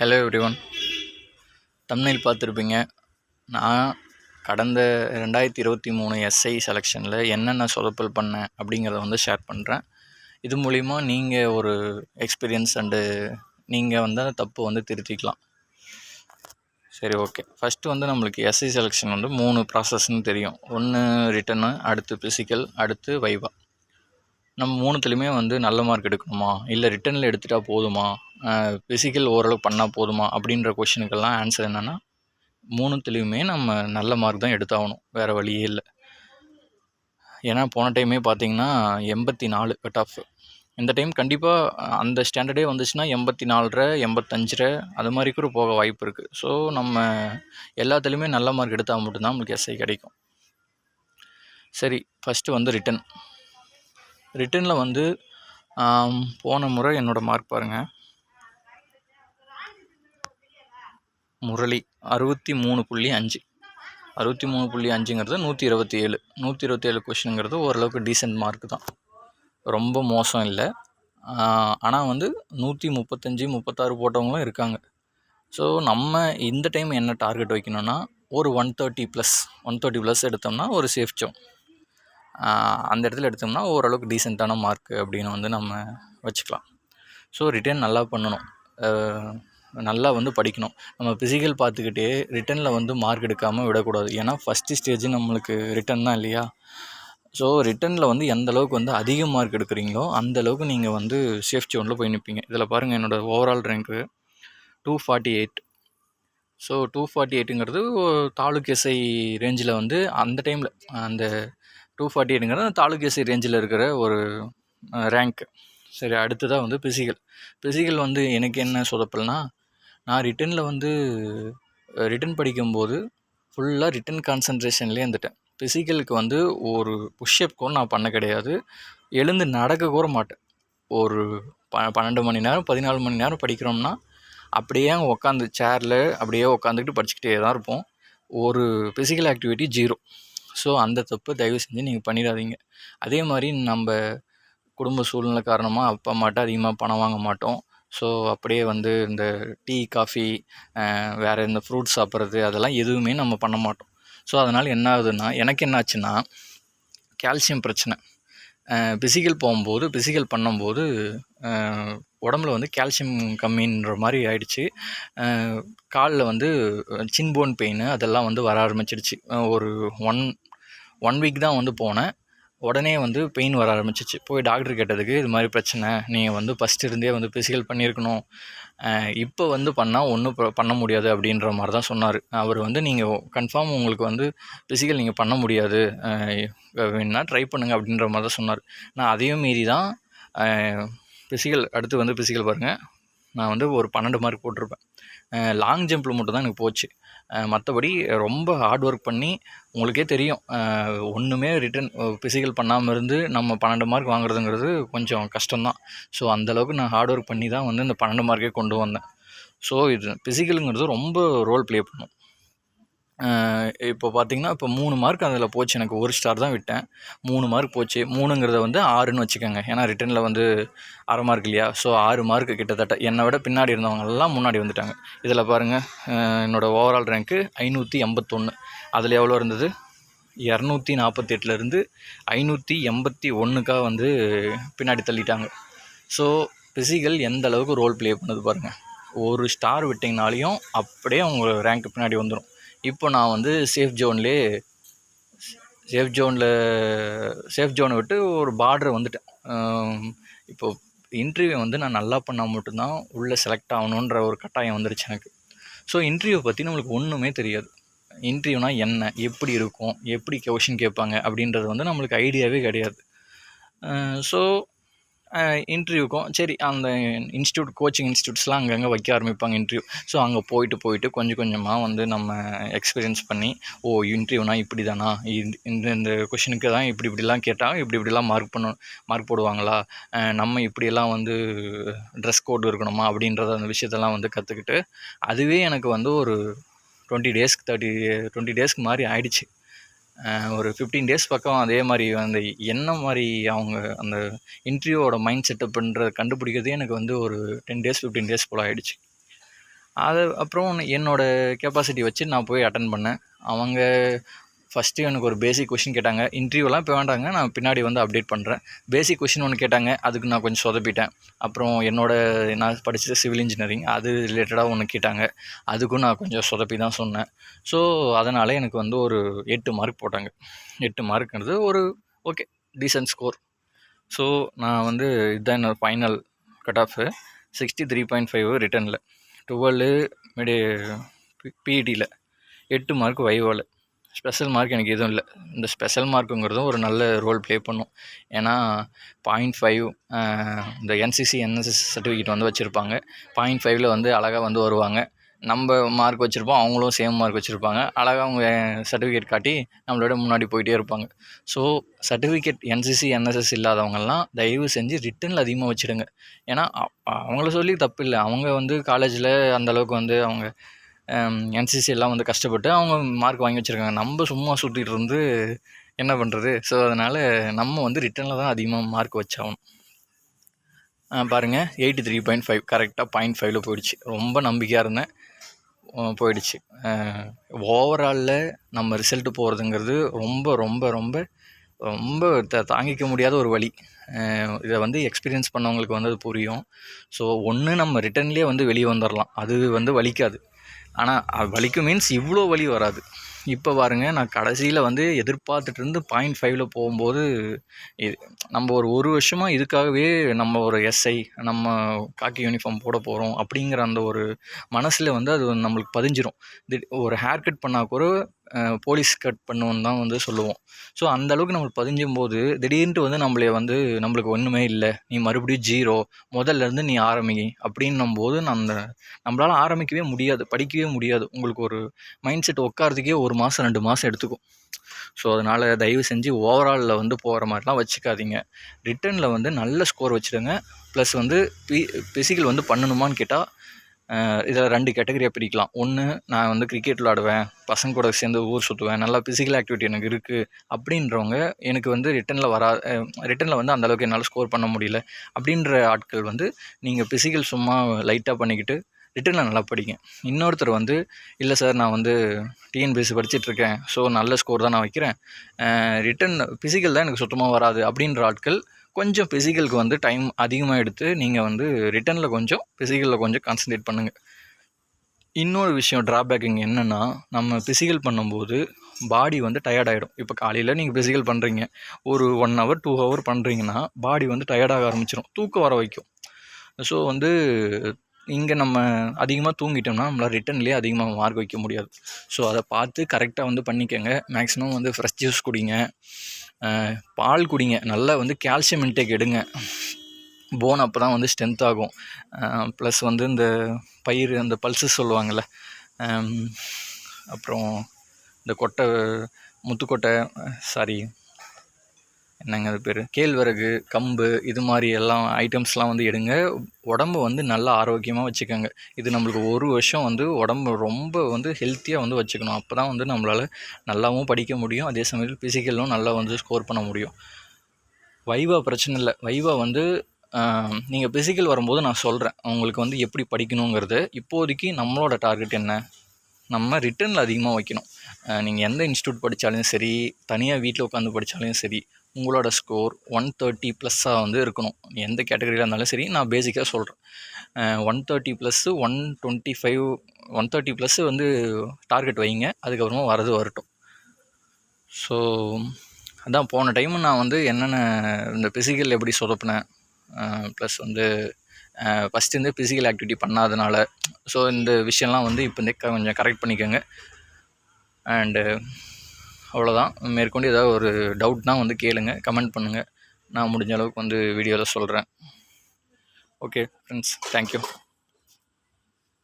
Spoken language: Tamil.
Hello everyone. தம்ப்நெயில் பார்த்துருப்பீங்க. நான் கடந்த 2023 எஸ்ஐ செலெக்ஷனில் என்னென்ன சொதப்பல் பண்ணேன் அப்படிங்கிறத ஷேர் பண்ணுறேன். இது மூலிமா நீங்கள் ஒரு எக்ஸ்பீரியன்ஸ் அண்டு நீங்கள் அந்த தப்பு திருத்திக்கலாம். சரி, ஓகே. ஃபஸ்ட்டு நம்மளுக்கு எஸ்ஐ செலெக்ஷன் 3 ப்ராசஸ்ன்னு தெரியும். ஒன்று ரிட்டனு, அடுத்து ஃபிசிக்கல், அடுத்து வைவா. நம்ம 3த்துலேயுமே நல்ல மார்க் எடுக்கணுமா, இல்லை ரிட்டனில் எடுத்துகிட்டா போதுமா, ஃபிசிக்கல் ஓரளவு பண்ணால் போதுமா அப்படின்ற கொஷினுக்கெல்லாம் ஆன்சர் என்னென்னா, 3த்துலேயுமே நம்ம நல்ல மார்க் தான் எடுத்தாகணும், வேறு வழியே இல்லை. ஏன்னா போன டைமே பார்த்திங்கன்னா 84 கட் ஆஃப். இந்த டைம் கண்டிப்பாக அந்த ஸ்டாண்டர்டே வந்துச்சுன்னா 84, 85 அது மாதிரி கூட போக வாய்ப்பு இருக்குது. ஸோ நம்ம எல்லாத்துலேயுமே நல்ல மார்க் எடுத்தால் மட்டும்தான் நம்மளுக்கு எஸ்ஐ கிடைக்கும். சரி, ஃபஸ்ட்டு ரிட்டன். ரிட்டனில் போன முறை என்னோடய மார்க் பாருங்கள். முரளி 63.5. 63.5ங்கிறது 127. 127 கொஷினுங்கிறது ஓரளவுக்கு டீசென்ட் மார்க் தான், ரொம்ப மோசம் இல்லை. ஆனால் 135, 36 போட்டவங்களும் இருக்காங்க. ஸோ நம்ம இந்த டைம் என்ன டார்கெட் வைக்கணும்னா, ஒரு 130 ப்ளஸ் எடுத்தோம்னா ஒரு சேஃப் ஜோன். அந்த இடத்துல எடுத்தோம்னா ஓரளவுக்கு டீசெண்டான மார்க்கு அப்படின்னு நம்ம வச்சுக்கலாம். ஸோ ரிட்டன் நல்லா பண்ணணும், நல்லா படிக்கணும். நம்ம ஃபிசிக்கல் பார்த்துக்கிட்டே ரிட்டனில் மார்க் எடுக்காமல் விடக்கூடாது. ஏன்னா ஃபஸ்ட்டு ஸ்டேஜ் நம்மளுக்கு ரிட்டன் தான் இல்லையா. ஸோ ரிட்டனில் எந்த அளவுக்கு அதிக மார்க் எடுக்கிறீங்களோ அந்தளவுக்கு நீங்கள் சேஃப் ஜோனில் போய் நிற்பீங்க. இதில் பாருங்கள், என்னோடய ஓவரால் ரேங்க்கு 248. ஸோ 248ங்கிறது தாலுக் எஸ்ஐ ரேஞ்சில் அந்த டைமில் அந்த 248ங்கிறது தாலுக் எஸ்ஐ ரேஞ்சில் இருக்கிற ஒரு ரேங்க்கு. சரி, அடுத்ததாக ஃபிசிக்கல். ஃபிசிக்கல் எனக்கு என்ன சொதப்பல்னா, நான் ரிட்டனில் ரிட்டன் படிக்கும்போது ஃபுல்லாக ரிட்டன் கான்சன்ட்ரேஷன்லேயே இருந்துட்டேன். ஃபிசிக்கலுக்கு ஒரு புஷ்அப் கூட நான் பண்ண கிடையாது, எழுந்து நடக்க கூட மாட்டேன். ஒரு 12 மணி நேரம் 14 மணி நேரம் படிக்கிறோம்னா அப்படியே உட்காந்து சேரில் அப்படியே உட்காந்துக்கிட்டு படிச்சுக்கிட்டே தான் இருப்போம். ஒரு ஃபிசிக்கல் ஆக்டிவிட்டி 0. ஸோ அந்த தப்பு தயவு செஞ்சு நீங்கள் பண்ணிடாதீங்க. அதே மாதிரி நம்ம குடும்ப சூழ்நிலை காரணமாக அப்பா அம்மாட்ட அதிகமாக பணம் வாங்க மாட்டோம். ஸோ அப்படியே இந்த டீ, காஃபி, வேறு இந்த ஃப்ரூட்ஸ் சாப்பிட்றது அதெல்லாம் எதுவுமே நம்ம பண்ண மாட்டோம். ஸோ அதனால் என்ன ஆகுதுன்னா, எனக்கு என்ன ஆச்சுன்னா கால்சியம் பிரச்சனை. ஃபிசிக்கல் பண்ணும்போது உடம்புல கால்சியம் கம்மின்ற மாதிரி ஆயிடுச்சு. காலில் சின் போன் பெயின் அதெல்லாம் வர ஆரம்பிச்சிடுச்சு. ஒரு ஒன் வீக் தான் போனேன். உடனே பெயின் வர ஆரம்பிச்சிச்சு. போய் டாக்டர் கேட்டதுக்கு, இது மாதிரி பிரச்சனை, நீங்கள் ஃபஸ்ட்டு இருந்தே ஃபிசிக்கல் பண்ணியிருக்கணும், இப்போ பண்ணால் ஒன்றும் பண்ண முடியாது அப்படின்ற மாதிரி தான் சொன்னார். அவர் நீங்கள் கன்ஃபார்ம் உங்களுக்கு ஃபிசிக்கல் நீங்கள் பண்ண முடியாது, வேணுன்னா ட்ரை பண்ணுங்கள் அப்படின்ற மாதிரி தான் சொன்னார். நான் அதையும் மீறி தான் ஃபிசிக்கல் அடுத்து ஃபிசிக்கல் பாருங்கள், நான் ஒரு 12 மார்க் போட்டிருப்பேன். லாங் ஜம்பில் மட்டும் தான் எனக்கு போச்சு. மற்றபடி ரொம்ப ஹார்ட் ஒர்க் பண்ணி, உங்களுக்கே தெரியும், ஒன்றுமே ரிட்டன் ஃபிசிக்கல் பண்ணாமல் இருந்து நம்ம 12 மார்க் வாங்குறதுங்கிறது கொஞ்சம் கஷ்டம்தான். ஸோ அந்தளவுக்கு நான் ஹார்ட் ஒர்க் பண்ணி தான் இந்த 12 மார்க்கே கொண்டு வந்தேன். ஸோ இது ஃபிசிக்கலுங்கிறது ரொம்ப ரோல் ப்ளே பண்ணும். இப்போ பார்த்திங்கன்னா, இப்போ 3 மார்க் அதில் போச்சு. எனக்கு 1 ஸ்டார் தான் விட்டேன், 3 மார்க் போச்சு. 3ங்கிறத 6ன்னு வச்சுக்கோங்க, ஏன்னா ரிட்டனில் அரை மார்க் இல்லையா. ஸோ 6 மார்க்கு கிட்டத்தட்ட என்னை விட பின்னாடி இருந்தவங்கெல்லாம் முன்னாடி வந்துட்டாங்க. இதில் பாருங்கள், என்னோடய ஓவரால் ரேங்க்கு 581. அதில் எவ்வளோ இருந்தது, 248லேருந்து 581க்காக பின்னாடி தள்ளிட்டாங்க. ஸோ ஃபிசிக்கல் எந்த அளவுக்கு ரோல் ப்ளே பண்ணுது பாருங்கள். 1 ஸ்டார் விட்டிங்கனாலையும் அப்படியே உங்கள் ரேங்க்கு பின்னாடி வந்துடும். இப்போ நான் சேஃப் ஜோனை விட்டு ஒரு பார்டரை வந்துட்டேன். இப்போது இன்டர்வியூ நான் நல்லா பண்ணால் மட்டும்தான் உள்ளே செலக்ட் ஆகணுன்ற ஒரு கட்டாயம் வந்துருச்சு எனக்கு. ஸோ இன்டர்வியூ பற்றி நம்மளுக்கு ஒன்றுமே தெரியாது. இன்டர்வியூனா என்ன, எப்படி இருக்கும், எப்படி கொஷின் கேட்பாங்க அப்படின்றது நம்மளுக்கு ஐடியாவே கிடையாது. ஸோ இன்டர்வியூக்கும் சரி, அந்த கோச்சிங் இன்ஸ்டியூட்ஸ்லாம் அங்கங்கே வைக்க ஆரம்பிப்பாங்க இன்டர்வியூ. ஸோ அங்கே போயிட்டு கொஞ்சம் கொஞ்சமாக நம்ம எக்ஸ்பீரியன்ஸ் பண்ணி, இன்டர்வியூனா இப்படி தானா, இந்த கொஷினுக்கு தான் இப்படிலாம் கேட்டால் இப்படிலாம் மார்க் போடுவாங்களா, நம்ம இப்படியெல்லாம் ட்ரெஸ் கோடு இருக்கணுமா அப்படின்றத அந்த விஷயத்தெல்லாம் கற்றுக்கிட்டு, அதுவே எனக்கு ஒரு 20 டேஸ்க்கு மாதிரி ஆயிடுச்சு. ஒரு 15 டேஸ் பக்கம் அதே மாதிரி என்ன மாதிரி அவங்க அந்த இன்டர்வியூவோட மைண்ட் செட்டப்ன்றதை கண்டுபிடிக்கிறதே எனக்கு ஒரு 10 டேஸ் 15 டேஸ் போல் ஆகிடுச்சு. அது அப்புறம் என்னோடய கெப்பாசிட்டி வச்சு நான் போய் அட்டன் பண்ணேன். அவங்க ஃபஸ்ட்டு எனக்கு ஒரு பேசிக் கொஷின் கேட்டாங்க. இன்டர்வியூலாம் இப்போ வேண்டாங்க, நான் பின்னாடி வந்து அப்டேட் பண்ணுறேன். பேசிக் கொஷின் ஒன்று கேட்டாங்க, அதுக்கு நான் கொஞ்சம் சொதப்பிட்டேன். அப்புறம் நான் படித்தது சிவில் இன்ஜினியரிங், அது ரிலேட்டடாக ஒன்று கேட்டாங்க, அதுக்கும் நான் கொஞ்சம் சொதப்பி தான் சொன்னேன். ஸோ அதனால் எனக்கு வந்து ஒரு 8 மார்க் போட்டாங்க. 8 மார்க்ன்றது ஒரு ஓகே டீசன்ட் ஸ்கோர். ஸோ நான் வந்து இதுதான் என்னோட ஃபைனல் கட் ஆஃபு. 63.5 ரிட்டனில், 12 மிடி பிஇடியில், 8 மார்க் வைவாவில். ஸ்பெஷல் மார்க் எனக்கு எதுவும் இல்லை. இந்த ஸ்பெஷல் மார்க்குங்கிறதும் ஒரு நல்ல ரோல் ப்ளே பண்ணும். ஏன்னா 0.5 இந்த என்சிசி என்எஸ்எஸ் சர்டிஃபிகேட் வந்து வச்சுருப்பாங்க. 0.5 வந்து அழகாக வந்து வருவாங்க. நம்ம மார்க் வச்சுருப்போம், அவங்களும் சேம் மார்க் வச்சுருப்பாங்க. அழகாக அவங்க சர்டிஃபிகேட் காட்டி நம்மளோட முன்னாடி போயிட்டே இருப்பாங்க. ஸோ சர்டிஃபிகேட் என்சிசி என்எஸ்எஸ் இல்லாதவங்கெல்லாம் தயவு செஞ்சு ரிட்டனில் அதிகமாக வச்சுடுங்க. ஏன்னா அவங்கள சொல்லி தப்பு இல்லை. அவங்க வந்து காலேஜில் அந்தளவுக்கு வந்து அவங்க என்சிசி எல்லாம் வந்து கஷ்டப்பட்டு அவங்க மார்க் வாங்கி வச்சுருக்காங்க. நம்ம சும்மா சுற்றிட்டு இருந்து என்ன பண்ணுறது? ஸோ அதனால் நம்ம வந்து ரிட்டனில் தான் அதிகமாக மார்க் வச்சாகணும். பாருங்கள் 83.5 கரெக்டாக 0.5 போயிடுச்சு. ரொம்ப நம்பிக்கையாக இருந்தேன், போயிடுச்சு. ஓவராலில் நம்ம ரிசல்ட்டு போகிறதுங்கிறது ரொம்ப ரொம்ப ரொம்ப ரொம்ப தாங்கிக்க முடியாத ஒரு வலி. இதை வந்து எக்ஸ்பீரியன்ஸ் பண்ணவங்களுக்கு வந்து அது புரியும். ஸோ ஒன்று நம்ம ரிட்டன்லேயே வந்து வெளியே வந்துடலாம், அது வந்து வலிக்காது. ஆனால் வலிக்கும் மீன்ஸ் இவ்வளோ வலி வராது. இப்போ பாருங்கள், நான் கடைசியில் வந்து எதிர்பார்த்துட்டு இருந்து 0.5 போகும்போது இது நம்ம ஒரு வருஷமாக இதுக்காகவே நம்ம ஒரு எஸ்ஐ, நம்ம காக்கி யூனிஃபார்ம் போட போகிறோம் அப்படிங்கிற அந்த ஒரு மனசில் வந்து அது நம்மளுக்கு பதிஞ்சிரும். ஒரு ஹேர் கட் பண்ணால் கூட போலீஸ் கட் பண்ணுவோன்னு தான் வந்து சொல்லுவோம். ஸோ அந்தளவுக்கு நம்மளுக்கு பதிஞ்சும் போது திடீர்னு வந்து நம்மளுக்கு ஒன்றுமே இல்லை, நீ மறுபடியும் ஜீரோ, முதல்லேருந்து நீ ஆரம்பி அப்படின்னும் போது நம்மளால் ஆரம்பிக்கவே முடியாது, படிக்கவே முடியாது. உங்களுக்கு ஒரு மைண்ட் செட் உட்காரதுக்கே 1 மாதம் 2 மாதம் எடுத்துக்கும். ஸோ அதனால் தயவு செஞ்சு ஓவராலில் வந்து போகிற மாதிரிலாம் வச்சுக்காதீங்க. ரிட்டனில் வந்து நல்ல ஸ்கோர் வச்சுடுங்க. ப்ளஸ் வந்து பிசிக்கல் வந்து பண்ணணுமான்னு கேட்டால் இதில் 2 கேட்டகரியாக பிரிக்கலாம். ஒன்று, நான் வந்து கிரிக்கெட் விளாடுவேன், பசங்க கூட சேர்ந்து ஊர் சுற்றுவேன், நல்லா ஃபிசிக்கல் ஆக்டிவிட்டி எனக்கு இருக்குது அப்படின்றவங்க, எனக்கு வந்து ரிட்டனில் வந்து அந்தளவுக்கு என்னால் ஸ்கோர் பண்ண முடியல அப்படின்ற ஆட்கள் வந்து நீங்கள் ஃபிசிக்கல் சும்மா லைட்டாக பண்ணிக்கிட்டு ரிட்டனில் நல்லா படிங்க. இன்னொருத்தர் வந்து இல்லை சார், நான் வந்து டிஎன்பிஎஸ்சி படிச்சுட்ருக்கேன், ஸோ நல்ல ஸ்கோர் தான் நான் வைக்கிறேன், ஃபிசிக்கல் தான் எனக்கு சுத்தமாக வராது அப்படின்ற ஆட்கள் கொஞ்சம் ஃபிசிக்கலுக்கு வந்து டைம் அதிகமாக எடுத்து நீங்கள் வந்து ரிட்டனில் கொஞ்சம் ஃபிசிக்கலில் கொஞ்சம் கான்சன்ட்ரேட் பண்ணுங்கள். இன்னொரு விஷயம் ட்ராபேக்கிங் என்னென்னா, நம்ம ஃபிசிக்கல் பண்ணும்போது பாடி வந்து டயர்ட் ஆகிடும். இப்போ காலையில் நீங்கள் ஃபிசிக்கல் பண்ணுறீங்க, ஒரு 1 ஹவர் 2 ஹவர் பண்ணுறீங்கன்னா பாடி வந்து டயர்டாக ஆரம்பிச்சிடும், தூக்கம் வர வைக்கும். ஸோ வந்து இங்கே நம்ம அதிகமாக தூங்கிட்டோம்னா நம்மளால் ரிட்டன்லேயே அதிகமாக மார்க் வைக்க முடியாது. ஸோ அதை பார்த்து கரெக்டாக வந்து பண்ணிக்கோங்க. மேக்ஸிமம் வந்து ஃப்ரெஷ் ஜூஸ் குடிங்க, பால் குடிங்க, நல்லா வந்து கால்சியம் இன்டேக் எடுங்க. போன் அப்போ தான் வந்து ஸ்ட்ரென்த் ஆகும். ப்ளஸ் வந்து இந்த பயிர், அந்த பல்சஸ் சொல்லுவாங்கள்ல, அப்புறம் இந்த முத்துக்கொட்டை, என்னங்க அது பேர், கேழ்வரகு, கம்பு, இது மாதிரி எல்லாம் ஐட்டம்ஸ்லாம் வந்து எடுங்க. உடம்பு வந்து நல்லா ஆரோக்கியமாக வச்சுக்கோங்க. இது நம்மளுக்கு 1 வருஷம் வந்து உடம்பு ரொம்ப வந்து ஹெல்த்தியாக வந்து வச்சுக்கணும். அப்போ தான் வந்து நம்மளால் நல்லாவும் படிக்க முடியும், அதே சமயத்தில் ஃபிசிக்கலும் நல்லா வந்து ஸ்கோர் பண்ண முடியும். வைவா பிரச்சனை இல்லை. வைவா வந்து நீங்கள் ஃபிசிக்கல் வரும்போது நான் சொல்கிறேன் உங்களுக்கு வந்து எப்படி படிக்கணுங்கிறது. இப்போதைக்கு நம்மளோட டார்கெட் என்ன, நம்ம ரிட்டனில் அதிகமாக வைக்கணும். நீங்கள் எந்த இன்ஸ்டியூட் படித்தாலும் சரி, தனியாக வீட்டில் உட்காந்து படித்தாலும் சரி, உங்களோட ஸ்கோர் 130+ வந்து இருக்கணும். எந்த கேட்டகரியில் இருந்தாலும் சரி, நான் பேசிக்காக சொல்கிறேன். 130+, 125, 130+ வந்து டார்கெட் வைங்க. அதுக்கப்புறமா வரட்டும். ஸோ அதான் போன டைம் நான் வந்து என்னென்ன இந்த ஃபிசிக்கல் எப்படி சொதப்பினேன், ப்ளஸ் வந்து ஃபஸ்ட்டு வந்து ஃபிசிக்கல் ஆக்டிவிட்டி பண்ணாதனால, ஸோ இந்த விஷயம்லாம் வந்து இப்போ கொஞ்சம் கரெக்ட் பண்ணிக்கோங்க. அண்டு அவ்வளோதான். மேற்கொண்டு ஏதாவது ஒரு டவுட்னால் வந்து கேளுங்க, கமெண்ட் பண்ணுங்கள். நான் முடிஞ்ச அளவுக்கு வந்து வீடியோவில் சொல்கிறேன். Okay friends, thank you.